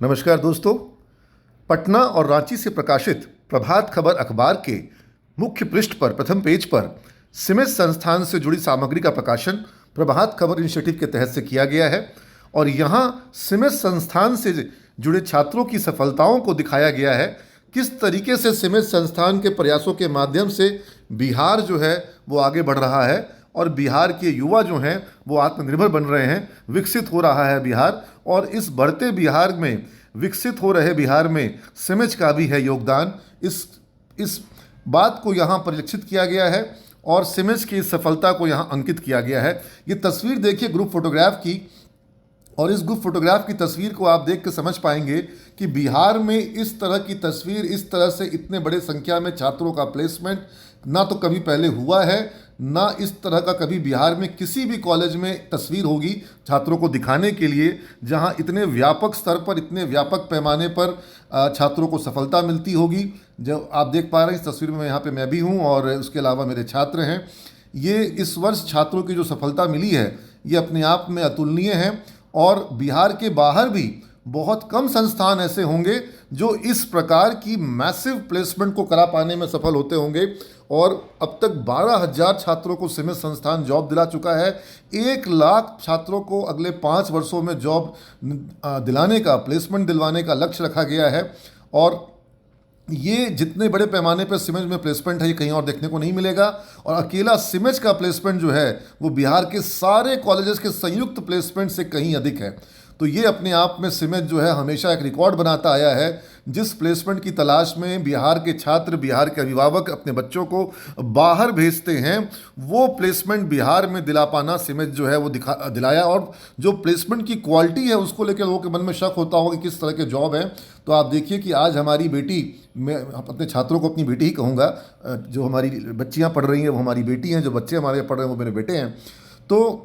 नमस्कार दोस्तों। पटना और रांची से प्रकाशित प्रभात खबर अखबार के मुख्य पृष्ठ पर प्रथम पेज पर सिमेस संस्थान से जुड़ी सामग्री का प्रकाशन प्रभात खबर इनिशिएटिव के तहत से किया गया है और यहाँ सिमेस संस्थान से जुड़े छात्रों की सफलताओं को दिखाया गया है। किस तरीके से सिमेस संस्थान के प्रयासों के माध्यम से बिहार जो है वो आगे बढ़ रहा है और बिहार के युवा जो हैं वो आत्मनिर्भर बन रहे हैं, विकसित हो रहा है बिहार। और इस बढ़ते बिहार में, विकसित हो रहे बिहार में सिमेज का भी है योगदान। इस बात को यहाँ परिलक्षित किया गया है और सिमेज की इस सफलता को यहाँ अंकित किया गया है। ये तस्वीर देखिए ग्रुप फोटोग्राफ की, और इस ग्रुप फोटोग्राफ की तस्वीर को आप देख के समझ पाएंगे कि बिहार में इस तरह की तस्वीर, इस तरह से इतने बड़े संख्या में छात्रों का प्लेसमेंट ना तो कभी पहले हुआ है, ना इस तरह का कभी बिहार में किसी भी कॉलेज में तस्वीर होगी छात्रों को दिखाने के लिए, जहां इतने व्यापक स्तर पर, इतने व्यापक पैमाने पर छात्रों को सफलता मिलती होगी। जो आप देख पा रहे हैं इस तस्वीर में, यहाँ पे मैं भी हूँ और उसके अलावा मेरे छात्र हैं। ये इस वर्ष छात्रों की जो सफलता मिली है ये अपने आप में अतुलनीय है और बिहार के बाहर भी बहुत कम संस्थान ऐसे होंगे जो इस प्रकार की मैसिव प्लेसमेंट को करा पाने में सफल होते होंगे। और अब तक 12,000 छात्रों को सिमेस संस्थान जॉब दिला चुका है। 1 लाख छात्रों को अगले 5 वर्षों में जॉब दिलाने का, प्लेसमेंट दिलवाने का लक्ष्य रखा गया है। और ये जितने बड़े पैमाने पर सिमेज में प्लेसमेंट है ये कहीं और देखने को नहीं मिलेगा। और अकेला सिमेज का प्लेसमेंट जो है वो बिहार के सारे कॉलेजेस के संयुक्त प्लेसमेंट से कहीं अधिक है। तो ये अपने आप में सिमेज जो है हमेशा एक रिकॉर्ड बनाता आया है। जिस प्लेसमेंट की तलाश में बिहार के छात्र, बिहार के अभिभावक अपने बच्चों को बाहर भेजते हैं, वो प्लेसमेंट बिहार में दिला पाना सिमेज जो है वो दिलाया। और जो प्लेसमेंट की क्वालिटी है उसको लेकर लोगों के मन में शक होता होगा कि किस तरह के जॉब हैं। तो आप देखिए कि आज हमारी बेटी, मैं अपने छात्रों को अपनी बेटी ही कहूँगा, जो हमारी बच्चियाँ पढ़ रही हैं वो हमारी बेटी हैं, जो बच्चे हमारे पढ़ रहे हैं वो मेरे बेटे हैं। तो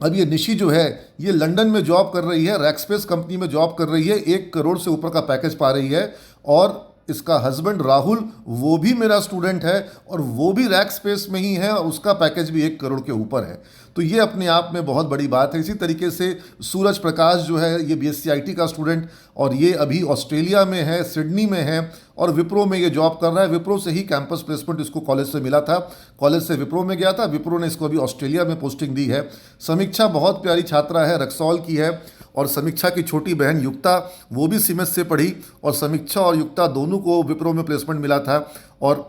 अब ये निशी जो है ये लंदन में जॉब कर रही है, रैकस्पेस कंपनी में जॉब कर रही है, 1 करोड़ से ऊपर का पैकेज पा रही है। और इसका हस्बैंड राहुल वो भी मेरा स्टूडेंट है और वो भी रैकस्पेस में ही है और उसका पैकेज भी 1 करोड़ के ऊपर है। तो ये अपने आप में बहुत बड़ी बात है। इसी तरीके से सूरज प्रकाश जो है ये BSc IT का स्टूडेंट, और ये अभी ऑस्ट्रेलिया में है, सिडनी में है और विप्रो में ये जॉब कर रहा है। विप्रो से ही कैंपस प्लेसमेंट इसको कॉलेज से मिला था, कॉलेज से विप्रो में गया था, विप्रो ने इसको अभी ऑस्ट्रेलिया में पोस्टिंग दी है। समीक्षा बहुत प्यारी छात्रा है, रक्सौल की है। और समीक्षा की छोटी बहन युक्ता वो भी सिमेस से पढ़ी और समीक्षा और युक्ता दोनों को विप्रो में प्लेसमेंट मिला था। और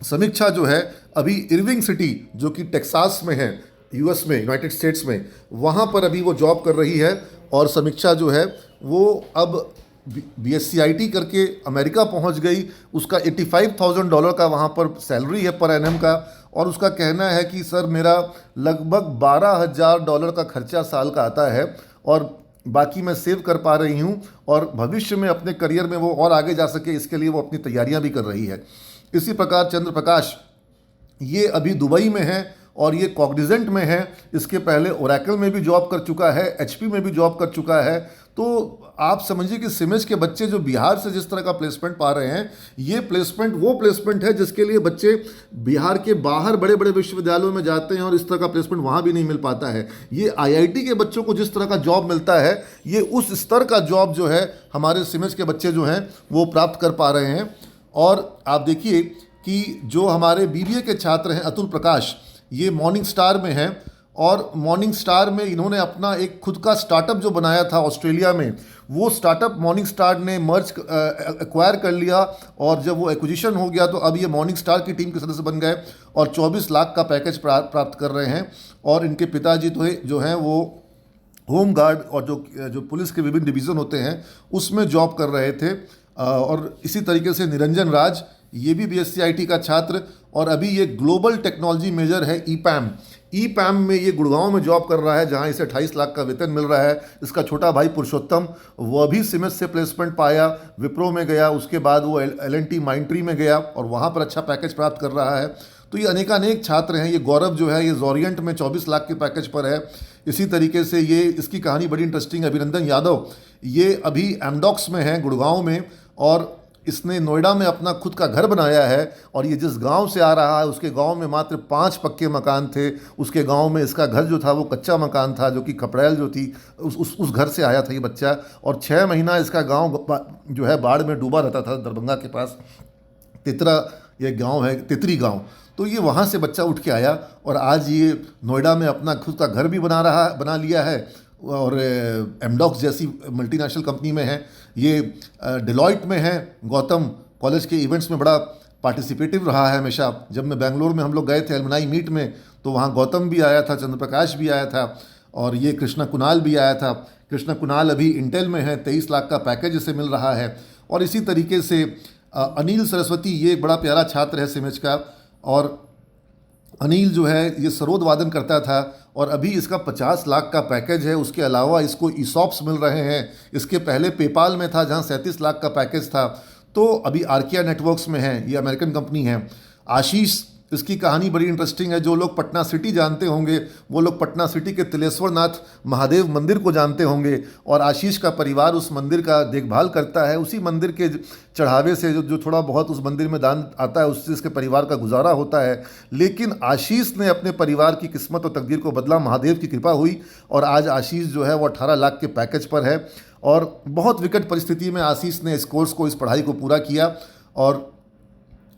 समीक्षा जो है अभी इरविंग सिटी जो कि टेक्सास में है, US में, यूनाइटेड स्टेट्स में, वहाँ पर अभी वो जॉब कर रही है। और समीक्षा जो है वो अब BSc IT करके अमेरिका पहुंच गई। उसका $85,000 का वहाँ पर सैलरी है पर एनम का। और उसका कहना है कि सर मेरा लगभग $12,000 का खर्चा साल का आता है और बाकी मैं सेव कर पा रही हूँ और भविष्य में अपने करियर में वो और आगे जा सके इसके लिए वो अपनी तैयारियाँ भी कर रही है। इसी प्रकार चंद्र प्रकाश ये अभी दुबई में है और ये कॉग्निजेंट में है। इसके पहले ओरेकल में भी जॉब कर चुका है, HP में भी जॉब कर चुका है। तो आप समझिए कि सिमेज के बच्चे जो बिहार से जिस तरह का प्लेसमेंट पा रहे हैं, ये प्लेसमेंट वो प्लेसमेंट है जिसके लिए बच्चे बिहार के बाहर बड़े बड़े विश्वविद्यालयों में जाते हैं और इस तरह का प्लेसमेंट वहाँ भी नहीं मिल पाता है। ये IIT के बच्चों को जिस तरह का जॉब मिलता है, ये उस स्तर का जॉब जो है हमारे सिमेज के बच्चे जो हैं वो प्राप्त कर पा रहे हैं। और आप देखिए कि जो हमारे BBA के छात्र हैं अतुल प्रकाश, ये मॉर्निंग स्टार में है और मॉर्निंग स्टार में इन्होंने अपना एक खुद का स्टार्टअप जो बनाया था ऑस्ट्रेलिया में, वो स्टार्टअप मॉर्निंग स्टार ने एक्वायर कर लिया। और जब वो एक्विजिशन हो गया तो अब ये मॉर्निंग स्टार की टीम के सदस्य बन गए और 24 लाख का पैकेज प्राप्त कर रहे हैं। और इनके पिताजी तो जो हैं वो होम गार्ड और जो पुलिस के विभिन्न डिवीज़न होते हैं उसमें जॉब कर रहे थे। और इसी तरीके से निरंजन राज ये भी BSc IT का छात्र और अभी ये ग्लोबल टेक्नोलॉजी मेजर है EPAM में ये गुड़गांव में जॉब कर रहा है जहां इसे 28 लाख का वेतन मिल रहा है। इसका छोटा भाई पुरुषोत्तम वह भी सिमेज से प्लेसमेंट पाया, विप्रो में गया, उसके बाद वो L&T माइंट्री में गया और वहां पर अच्छा पैकेज प्राप्त कर रहा है। तो ये अनेकानेक छात्र हैं। ये गौरव जो है ये जोरियंट में 24 लाख के पैकेज पर है। इसी तरीके से ये इसकी कहानी बड़ी इंटरेस्टिंग है। अभिनंदन यादव ये अभी एमडॉक्स में है गुड़गांव में और इसने नोएडा में अपना खुद का घर बनाया है और ये जिस गांव से आ रहा है उसके गांव में मात्र 5 पक्के मकान थे। उसके गांव में इसका घर जो था वो कच्चा मकान था, जो कि खपड़ैल जो थी उस घर से आया था ये बच्चा। और 6 महीना इसका गांव जो है बाढ़ में डूबा रहता था। दरभंगा के पास तितरा ये गांव है, तितरी गांव। तो ये वहाँ से बच्चा उठ के आया और आज ये नोएडा में अपना खुद का घर भी बना लिया है और एमडॉक्स जैसी मल्टीनेशनल कंपनी में है। ये डिलॉयट में है। गौतम कॉलेज के इवेंट्स में बड़ा पार्टिसिपेटिव रहा है हमेशा। जब मैं बेंगलोर में हम लोग गए थे एलुमनाई मीट में, तो वहाँ गौतम भी आया था, चंद्रप्रकाश भी आया था और ये कृष्णा कुणाल भी आया था। कृष्णा कुणाल अभी इंटेल में है, 23 लाख का पैकेज इसे मिल रहा है। और इसी तरीके से अनिल सरस्वती, ये एक बड़ा प्यारा छात्र है सिमेज का। और अनिल जो है ये सरोद वादन करता था और अभी इसका 50 लाख का पैकेज है। उसके अलावा इसको ईसॉप्स मिल रहे हैं। इसके पहले पेपाल में था जहां 37 लाख का पैकेज था। तो अभी आर्किया नेटवर्क्स में है, ये अमेरिकन कंपनी है। आशीष, इसकी कहानी बड़ी इंटरेस्टिंग है। जो लोग पटना सिटी जानते होंगे वो लोग पटना सिटी के तिलेश्वर नाथ महादेव मंदिर को जानते होंगे और आशीष का परिवार उस मंदिर का देखभाल करता है। उसी मंदिर के चढ़ावे से जो थोड़ा बहुत उस मंदिर में दान आता है उससे इसके परिवार का गुजारा होता है। लेकिन आशीष ने अपने परिवार की किस्मत और तकदीर को बदला, महादेव की कृपा हुई और आज आशीष जो है वो 18 लाख के पैकेज पर है। और बहुत विकट परिस्थिति में आशीष ने इस कोर्स को, इस पढ़ाई को पूरा किया और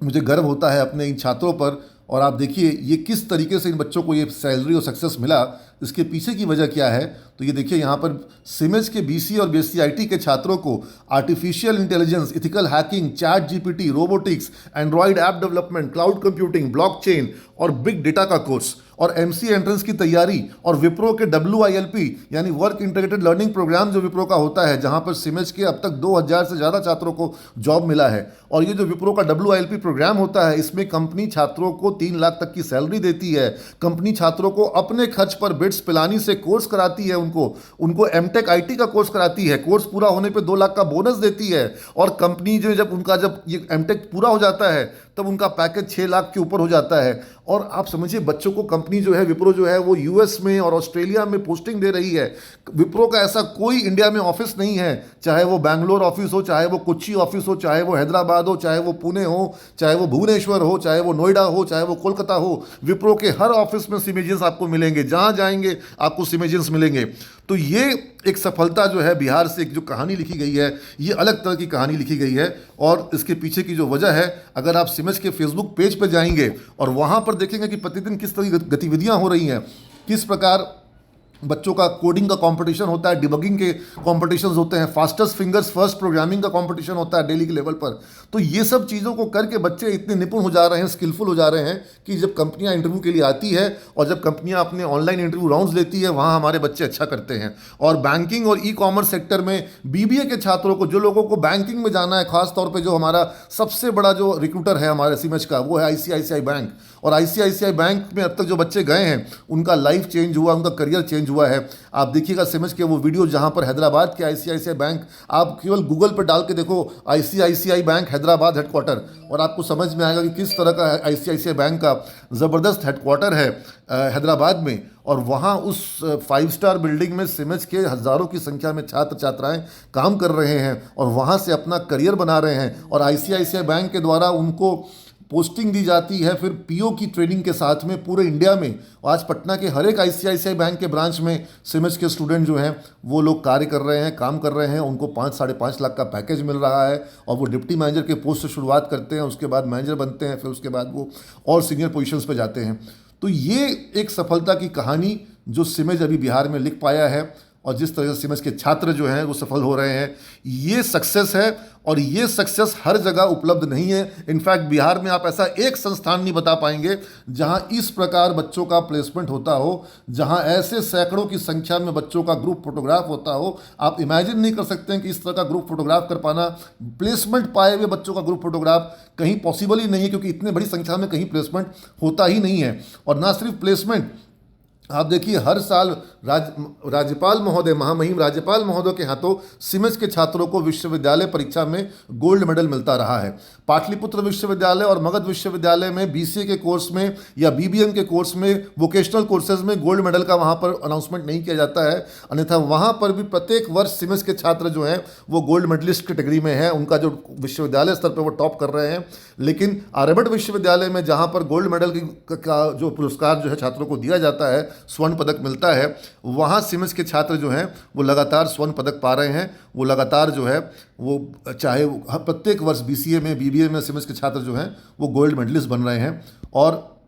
मुझे गर्व होता है अपने इन छात्रों पर। और आप देखिए ये किस तरीके से इन बच्चों को ये सैलरी और सक्सेस मिला, इसके पीछे की वजह क्या है। तो ये देखिए यहाँ पर सिमेज के बीसी और बीएससी के छात्रों को artificial intelligence, ethical hacking, chat GPT, robotics, Android app development, cloud computing, blockchain और बिग डेटा का कोर्स और एमसी एंट्रेंस की तैयारी और विप्रो के WILP यानी वर्क इंटीग्रेटेड लर्निंग प्रोग्राम जो विप्रो का होता है, जहां पर सिमेज के अब तक 2000 से ज़्यादा छात्रों को जॉब मिला है। और ये जो विप्रो का WILP प्रोग्राम होता है इसमें कंपनी छात्रों को 3 लाख तक की सैलरी देती है। कंपनी छात्रों को अपने खर्च पर बिट्स पिलानी से कोर्स कराती है, उनको एमटेक IT का कोर्स कराती है। कोर्स पूरा होने पे 2 लाख का बोनस देती है। और कंपनी जो जब ये एमटेक पूरा हो जाता है तब उनका पैकेज 6 लाख के ऊपर हो जाता है। और आप समझिए बच्चों को कंपनी जो है विप्रो जो है वो US में और ऑस्ट्रेलिया में पोस्टिंग दे रही है। विप्रो का ऐसा कोई इंडिया में ऑफिस नहीं है, चाहे वो बैंगलोर ऑफिस हो, चाहे वो कोच्चि ऑफिस हो, चाहे वो हैदराबाद हो, चाहे वो पुणे हो, चाहे वो भुवनेश्वर हो, चाहे वो नोएडा हो, चाहे वो कोलकाता हो। विप्रो के हर ऑफिस में सिमेजियंस आपको मिलेंगे, जहाँ जाएंगे आपको सिमेजियंस मिलेंगे। तो ये एक सफलता जो है बिहार से एक जो कहानी लिखी गई है, ये अलग तरह की कहानी लिखी गई है। और इसके पीछे की जो वजह है, अगर आप सिमेज के फेसबुक पेज पर जाएंगे और वहाँ पर देखेंगे कि प्रतिदिन किस तरह की गतिविधियाँ हो रही हैं, किस प्रकार बच्चों का कोडिंग का कंपटीशन होता है, डिबगिंग के कॉम्पिटिशन्स होते हैं, फास्टेस्ट फिंगर्स फर्स्ट प्रोग्रामिंग का कंपटीशन होता है डेली के लेवल पर। तो ये सब चीज़ों को करके बच्चे इतने निपुण हो जा रहे हैं, स्किलफुल हो जा रहे हैं कि जब कंपनियां इंटरव्यू के लिए आती है और जब कंपनियां अपने ऑनलाइन इंटरव्यू राउंड्स लेती है वहाँ हमारे बच्चे अच्छा करते हैं। और बैंकिंग और ई-कॉमर्स सेक्टर में BBA के छात्रों को, जो लोगों को बैंकिंग में जाना है, खासतौर पर जो हमारा सबसे बड़ा जो रिक्रूटर है हमारे सिमेज का, वो है ICICI बैंक। और ICICI बैंक में अब तक जो बच्चे गए हैं उनका लाइफ चेंज हुआ, उनका करियर चेंज हुआ है। आप देखिएगा सिमेज के वो वीडियो जहां पर हैदराबाद के ICICI बैंक, आप केवल गूगल पर डाल के देखो ICICI बैंक हैदराबाद हेडक्वार्टर, और आपको समझ में आएगा कि किस तरह का ICICI बैंक का ज़बरदस्त हेडक्वार्टर है हैदराबाद में। और वहाँ उस 5 स्टार बिल्डिंग में सिमेज के हज़ारों की संख्या में छात्र छात्राएं काम कर रहे हैं और वहाँ से अपना करियर बना रहे हैं। और ICICI बैंक के द्वारा उनको पोस्टिंग दी जाती है फिर PO की ट्रेनिंग के साथ में पूरे इंडिया में। आज पटना के हर एक ICICI बैंक के ब्रांच में सिमेज के स्टूडेंट जो हैं वो लोग कार्य कर रहे हैं, काम कर रहे हैं। उनको 5-5.5 लाख का पैकेज मिल रहा है और वो डिप्टी मैनेजर के पोस्ट से शुरुआत करते हैं, उसके बाद मैनेजर बनते हैं, फिर उसके बाद वो और सीनियर पोजीशंस पे जाते हैं। तो ये एक सफलता की कहानी जो सिमेज अभी बिहार में लिख पाया है और जिस तरह से सिमेज के छात्र जो हैं वो सफल हो रहे हैं, ये सक्सेस है। और ये सक्सेस हर जगह उपलब्ध नहीं है। इनफैक्ट बिहार में आप ऐसा एक संस्थान नहीं बता पाएंगे जहां इस प्रकार बच्चों का प्लेसमेंट होता हो, जहां ऐसे सैकड़ों की संख्या में बच्चों का ग्रुप फोटोग्राफ होता हो। आप इमेजिन नहीं कर सकते हैं कि इस तरह का ग्रुप फोटोग्राफ कर पाना, प्लेसमेंट पाए हुए बच्चों का ग्रुप फोटोग्राफ कहीं पॉसिबल ही नहीं है, क्योंकि इतने बड़ी संख्या में कहीं प्लेसमेंट होता ही नहीं है। और ना सिर्फ प्लेसमेंट, आप देखिए हर साल राज्यपाल महोदय, महामहिम राज्यपाल महोदय के हाथों सिमेस के छात्रों को विश्वविद्यालय परीक्षा में गोल्ड मेडल मिलता रहा है। पाटलिपुत्र विश्वविद्यालय और मगध विश्वविद्यालय में बीसीए के कोर्स में या बीबीएम के कोर्स में, वोकेशनल कोर्सेज में गोल्ड मेडल का वहाँ पर अनाउंसमेंट नहीं किया जाता है। अन्यथा वहाँ पर भी प्रत्येक वर्ष सिमेस के छात्र जो हैं वो गोल्ड मेडलिस्ट कैटेगरी में है, उनका जो विश्वविद्यालय स्तर पर वो टॉप कर रहे हैं। लेकिन आर्यभट्ट विश्वविद्यालय में जहाँ पर गोल्ड मेडल का जो पुरस्कार जो है छात्रों को दिया जाता है, स्वर्ण पदक मिलता है, वहाँ सिमेस के छात्र जो हैं वो लगातार स्वर्ण पदक पा रहे हैं। वो लगातार जो है वो चाहे प्रत्येक वर्ष बीसीए में, बीबीए में सिमेस के छात्र जो हैं वो गोल्ड मेडलिस्ट बन रहे हैं। और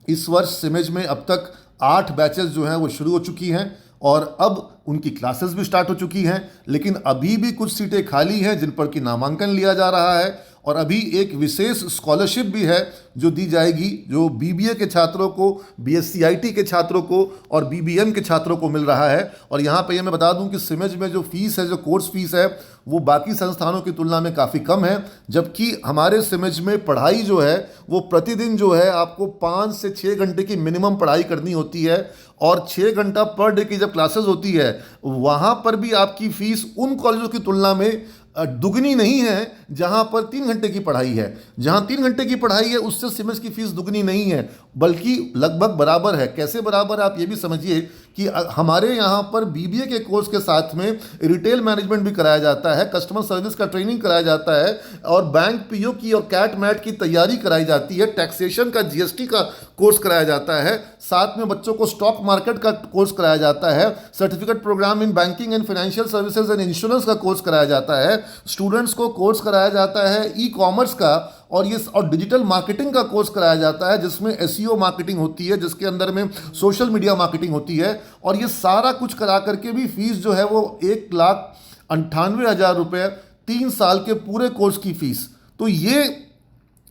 इस वर्ष सिमेज में अब तक 8 बैचेस जो हैं वो शुरू हो चुकी हैं और अब उनकी क्लासेस भी स्टार्ट हो चुकी हैं। लेकिन अभी भी कुछ सीटें खाली हैं जिन पर कि नामांकन लिया जा रहा है। और अभी एक विशेष स्कॉलरशिप भी है जो दी जाएगी, जो बीबीए के छात्रों को, बीएससी आईटी के छात्रों को और बीबीएम के छात्रों को मिल रहा है। और यहाँ पे मैं बता दूं कि सिमेज में जो फीस है, जो कोर्स फीस है, वो बाकी संस्थानों की तुलना में काफ़ी कम है। जबकि हमारे सिमेज में पढ़ाई जो है वो प्रतिदिन जो है आपको 5 से 6 घंटे की मिनिमम पढ़ाई करनी होती है। और 6 घंटा पर डे की जब क्लासेस होती है वहाँ पर भी आपकी फ़ीस उन कॉलेजों की तुलना में दुगनी नहीं है जहाँ पर 3 घंटे की पढ़ाई है। जहाँ 3 घंटे की पढ़ाई है उससे सिमेस की फ़ीस दुगनी नहीं है, बल्कि लगभग बराबर है। कैसे बराबर? आप ये भी समझिए कि हमारे यहाँ पर बीबीए के कोर्स के साथ में रिटेल मैनेजमेंट भी कराया जाता है, कस्टमर सर्विस का ट्रेनिंग कराया जाता है और बैंक पीओ की और कैट मैट की तैयारी कराई जाती है, टैक्सेशन का, जीएसटी का कोर्स कराया जाता है, साथ में बच्चों को स्टॉक मार्केट का कोर्स कराया जाता है, certificate programme in banking and financial services and insurance का कोर्स कराया जाता है, स्टूडेंट्स को कोर्स कराया जाता है ई कॉमर्स का और डिजिटल मार्केटिंग का कोर्स कराया जाता है, जिसमें एसईओ मार्केटिंग होती है, जिसके अंदर में सोशल मीडिया मार्केटिंग होती है। और ये सारा कुछ करा करके भी फीस जो है वो 1,98,000 रुपये 3 साल के पूरे कोर्स की फीस। तो ये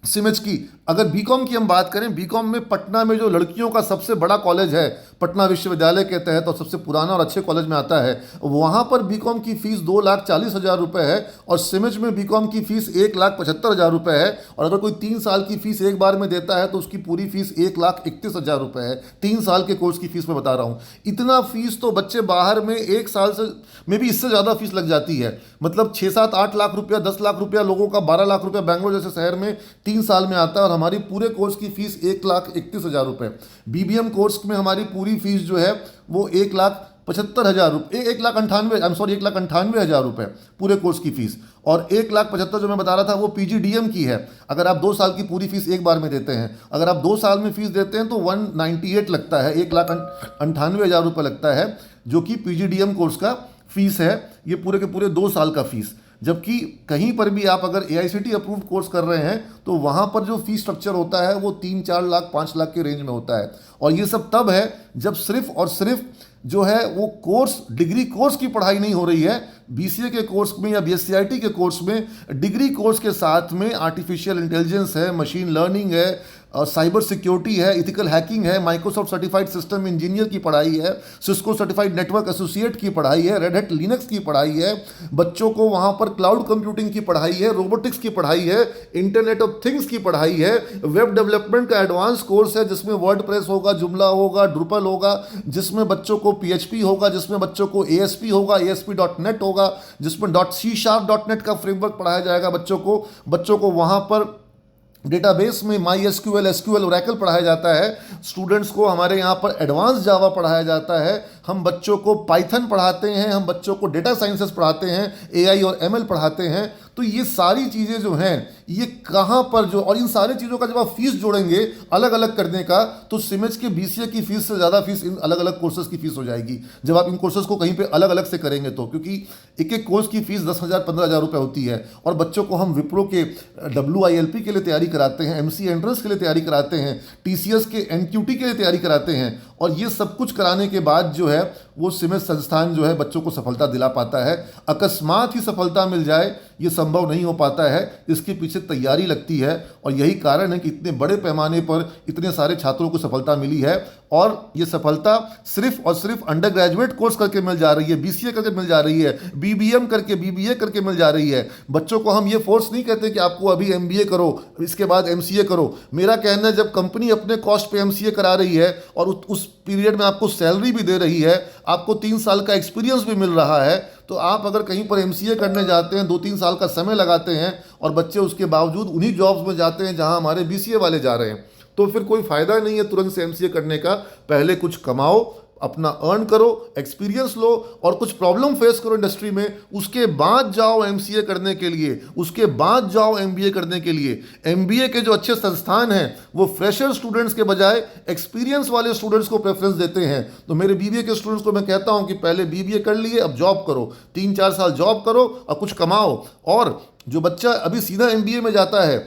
सिमेज की। अगर बीकॉम की हम बात करें, बीकॉम में पटना में जो लड़कियों का सबसे बड़ा कॉलेज है, पटना विश्वविद्यालय के तहत और सबसे पुराना और अच्छे कॉलेज में आता है, वहाँ पर बीकॉम की फ़ीस 2,40,000 रुपये है और सिमेज में बीकॉम की फ़ीस 1,75,000 रुपये है। और अगर कोई 3 साल की फ़ीस एक बार में देता है तो उसकी पूरी फ़ीस 1,31,000 रुपये है। 3 साल के कोर्स की फ़ीस मैं बता रहा हूँ। इतना फ़ीस तो बच्चे बाहर में 1 साल से में भी इससे ज़्यादा फीस लग जाती है। मतलब 6-7-8 लाख रुपया, 10 लाख रुपया, लोगों का 12 लाख रुपया बेंगलोर जैसे शहर में 3 साल में आता है। और हमारी पूरे कोर्स की फ़ीस 1,31,000 रुपये। बीबीएम कोर्स में हमारी पूरी फीस जो है वो 1,75,000 रुपये, 1,98,000 रुपये पूरे कोर्स की फीस। और 1,75,000 जो मैं बता रहा था वो पीजीडीएम की है। अगर आप 2 साल की पूरी फीस एक बार में देते हैं, अगर आप 2 साल में फीस देते हैं तो 198 लगता है, 1,98,000 रुपये लगता है, जो कि पीजीडीएम कोर्स का फीस है। ये पूरे के पूरे 2 साल का फीस। जबकि कहीं पर भी आप अगर एआईसीटी अप्रूव्ड कोर्स कर रहे हैं तो वहाँ पर जो फीस स्ट्रक्चर होता है वो 3-4 लाख 5 लाख के रेंज में होता है। और ये सब तब है जब सिर्फ और सिर्फ जो है वो कोर्स, डिग्री कोर्स की पढ़ाई नहीं हो रही है। बीसीए के कोर्स में या बीएससीआईटी के कोर्स में डिग्री कोर्स के साथ में आर्टिफिशियल इंटेलिजेंस है, मशीन लर्निंग है, साइबर सिक्योरिटी है, इथिकल हैकिंग है, माइक्रोसॉफ्ट सर्टिफाइड सिस्टम इंजीनियर की पढ़ाई है, सिस्को सर्टिफाइड नेटवर्क एसोसिएट की पढ़ाई है, रेड हैट लिनक्स की पढ़ाई है, बच्चों को वहाँ पर क्लाउड कंप्यूटिंग की पढ़ाई है, रोबोटिक्स की पढ़ाई है, इंटरनेट ऑफ थिंग्स की पढ़ाई है, वेब डेवलपमेंट का एडवांस कोर्स है जिसमें वर्डप्रेस होगा, जुमला होगा, ड्रुपल होगा, जिसमें बच्चों को पीएचपी होगा, जिसमें बच्चों को एएसपी होगा, ASP.NET होगा, जिसमें .C#.NET का फ्रेमवर्क पढ़ाया जाएगा बच्चों को वहाँ पर डेटाबेस में MySQL, SQL, Oracle पढ़ाया जाता है। स्टूडेंट्स को हमारे यहाँ पर एडवांस जावा पढ़ाया जाता है। हम बच्चों को पाइथन पढ़ाते हैं, हम बच्चों को डेटा साइंसेस पढ़ाते हैं, AI और ML पढ़ाते हैं। तो ये सारी चीज़ें जो हैं ये कहाँ पर जो, और इन सारी चीज़ों का जब आप फीस जोड़ेंगे अलग अलग करने का, तो सिमेज के बीसीए की फीस से ज़्यादा फीस इन अलग अलग कोर्सेज की फीस हो जाएगी जब आप इन कोर्सेज को कहीं पे अलग अलग से करेंगे तो। क्योंकि एक एक कोर्स की फीस 10,000 15,000 रुपये होती है। और बच्चों को हम विप्रो के WILP के लिए तैयारी कराते हैं, MC एंट्रेंस के लिए तैयारी कराते हैं, TCS के NQT के लिए तैयारी कराते हैं। और ये सब कुछ कराने के बाद जो है वो सिमेज संस्थान जो है बच्चों को सफलता दिला पाता है। अकस्मात ही सफलता मिल जाए ये संभव नहीं हो पाता है, इसके पीछे तैयारी लगती है। और यही कारण है कि इतने बड़े पैमाने पर इतने सारे छात्रों को सफलता मिली है। और ये सफलता सिर्फ और सिर्फ अंडर ग्रेजुएट कोर्स करके मिल जा रही है, बीसीए करके मिल जा रही है, बीबीएम करके, बीबीए करके मिल जा रही है। बच्चों को हम ये फोर्स नहीं कहते कि आपको अभी एमबीए करो, इसके बाद एमसीए करो। मेरा कहना है जब कंपनी अपने कॉस्ट पे एमसीए करा रही है और उस पीरियड में आपको सैलरी भी दे रही है, आपको 3 साल का एक्सपीरियंस भी मिल रहा है, तो आप अगर कहीं पर एमसीए करने जाते हैं, 2-3 साल का समय लगाते हैं और बच्चे उसके बावजूद उन्हीं जॉब्स में जाते हैं जहां हमारे बीसीए वाले जा रहे हैं, तो फिर कोई फ़ायदा नहीं है तुरंत से एमसीए करने का। पहले कुछ कमाओ, अपना अर्न करो, एक्सपीरियंस लो और कुछ प्रॉब्लम फेस करो इंडस्ट्री में, उसके बाद जाओ एमसीए करने के लिए, उसके बाद जाओ एमबीए करने के लिए। एमबीए के जो अच्छे संस्थान हैं वो फ्रेशर स्टूडेंट्स के बजाय एक्सपीरियंस वाले स्टूडेंट्स को प्रेफरेंस देते हैं। तो मेरे बीबीए के स्टूडेंट्स को मैं कहता हूं कि पहले बीबीए कर लिए, अब जॉब करो, 3-4 साल जॉब करो और कुछ कमाओ। और जो बच्चा अभी सीधा एमबीए में जाता है,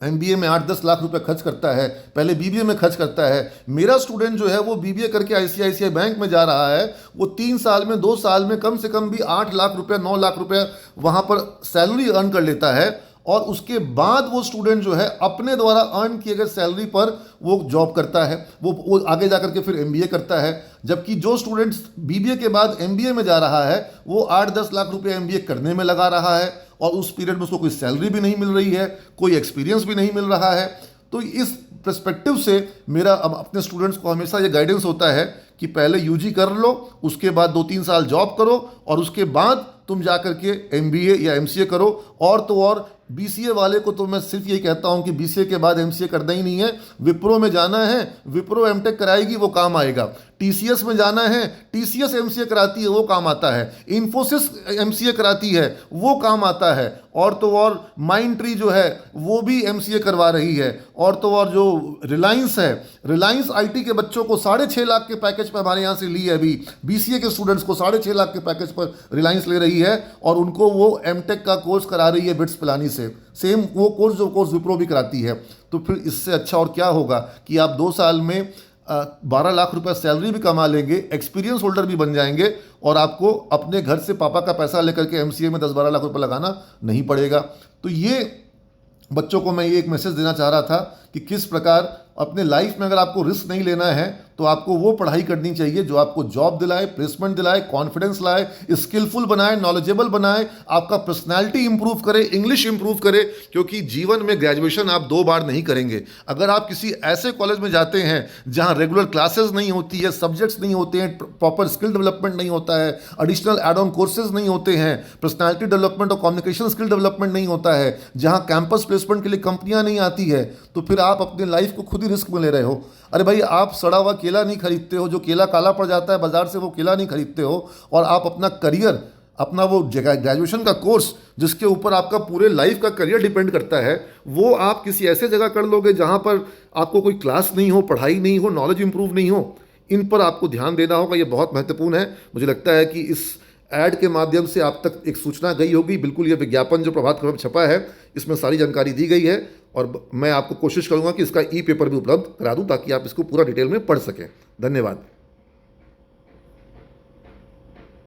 एमबीए में 8-10 लाख रुपए खर्च करता है, पहले बीबीए में खर्च करता है। मेरा स्टूडेंट जो है वो बीबीए करके आईसीआईसीआई बैंक में जा रहा है, वो 3 साल में, 2 साल में कम से कम भी 8 लाख रुपए, 9 लाख रुपए वहाँ पर सैलरी अर्न कर लेता है और उसके बाद वो स्टूडेंट जो है अपने द्वारा अर्न किए गए सैलरी पर वो जॉब करता है, वो आगे जा करके फिर एमबीए करता है। जबकि जो स्टूडेंट्स बीबीए के बाद एमबीए में जा रहा है वो 8-10 लाख रुपए एमबीए करने में लगा रहा है और उस पीरियड में उसको कोई सैलरी भी नहीं मिल रही है, कोई एक्सपीरियंस भी नहीं मिल रहा है। तो इस पर्सपेक्टिव से मेरा अब अपने स्टूडेंट्स को हमेशा ये गाइडेंस होता है कि पहले यूजी कर लो, उसके बाद 2-3 साल जॉब करो और उसके बाद तुम जा करके एमबीए या एमसीए करो। और तो और बीसीए वाले को तो मैं सिर्फ यही कहता हूं कि बीसीए के बाद एमसीए करना ही नहीं है, विप्रो में जाना है, विप्रो एमटेक कराएगी, वो काम आएगा। टीसीएस में जाना है, टीसीएस एमसीए कराती है, वो काम आता है। इन्फोसिस एमसीए कराती है, वो काम आता है। और तो और माइंड ट्री जो है वो भी एमसीए करवा रही है। और तो और जो रिलायंस है, रिलायंस आईटी के बच्चों को 6.5 लाख के पैकेज पर हमारे यहाँ से ली है, अभी बीसीए के स्टूडेंट्स को 6.5 लाख के पैकेज पर रिलायंस ले रही है और उनको वो एमटेक का कोर्स करा रही है बिट्स पिलानी से। सेम वो कोर्स जो कोर्स विप्रो भी कराती है। तो फिर इससे अच्छा और क्या होगा कि आप 2 साल में 12 लाख रुपए सैलरी भी कमा लेंगे, एक्सपीरियंस होल्डर भी बन जाएंगे और आपको अपने घर से पापा का पैसा लेकर के एमसीए में 10-12 लाख रुपए लगाना नहीं पड़ेगा। तो ये बच्चों को मैं ये एक मैसेज देना चाह रहा था कि किस प्रकार अपने लाइफ में अगर आपको रिस्क नहीं लेना है तो आपको वो पढ़ाई करनी चाहिए जो आपको जॉब दिलाए, प्लेसमेंट दिलाए, कॉन्फिडेंस लाए, स्किलफुल बनाए, नॉलेजेबल बनाए, आपका पर्सनैलिटी इंप्रूव करे, इंग्लिश इंप्रूव करे। क्योंकि जीवन में ग्रेजुएशन आप 2 बार नहीं करेंगे। अगर आप किसी ऐसे कॉलेज में जाते हैं जहाँ रेगुलर क्लासेस नहीं होती है, सब्जेक्ट्स नहीं होते हैं, प्रॉपर स्किल डेवलपमेंट नहीं होता है, एडिशनल एड ऑन कोर्सेज नहीं होते हैं, पर्सनैलिटी डेवलपमेंट और कम्युनिकेशन स्किल डेवलपमेंट नहीं होता है, जहाँ कैंपस प्लेसमेंट के लिए कंपनियाँ नहीं आती है, तो फिर आप अपने लाइफ को खुद ही रिस्क में ले रहे हो। अरे भाई, आप सड़ा हुआ केला नहीं खरीदते हो, जो केला काला पड़ जाता है बाजार से वो केला नहीं खरीदते हो। और आप अपना करियर, अपना वो ग्रेजुएशन का कोर्स जिसके ऊपर आपका पूरे लाइफ का करियर डिपेंड करता है, वो आप किसी ऐसे जगह कर लोगे जहाँ पर आपको कोई क्लास नहीं हो, पढ़ाई नहीं हो, नॉलेज इंप्रूव नहीं हो। इन पर आपको ध्यान देना होगा, ये बहुत महत्वपूर्ण है। मुझे लगता है कि इस ऐड के माध्यम से आप तक एक सूचना गई होगी। बिल्कुल ये विज्ञापन जो प्रभात खबर में छपा है इसमें सारी जानकारी दी गई है और मैं आपको कोशिश करूंगा कि इसका ई पेपर भी उपलब्ध करा दूं ताकि आप इसको पूरा डिटेल में पढ़ सकें। धन्यवाद।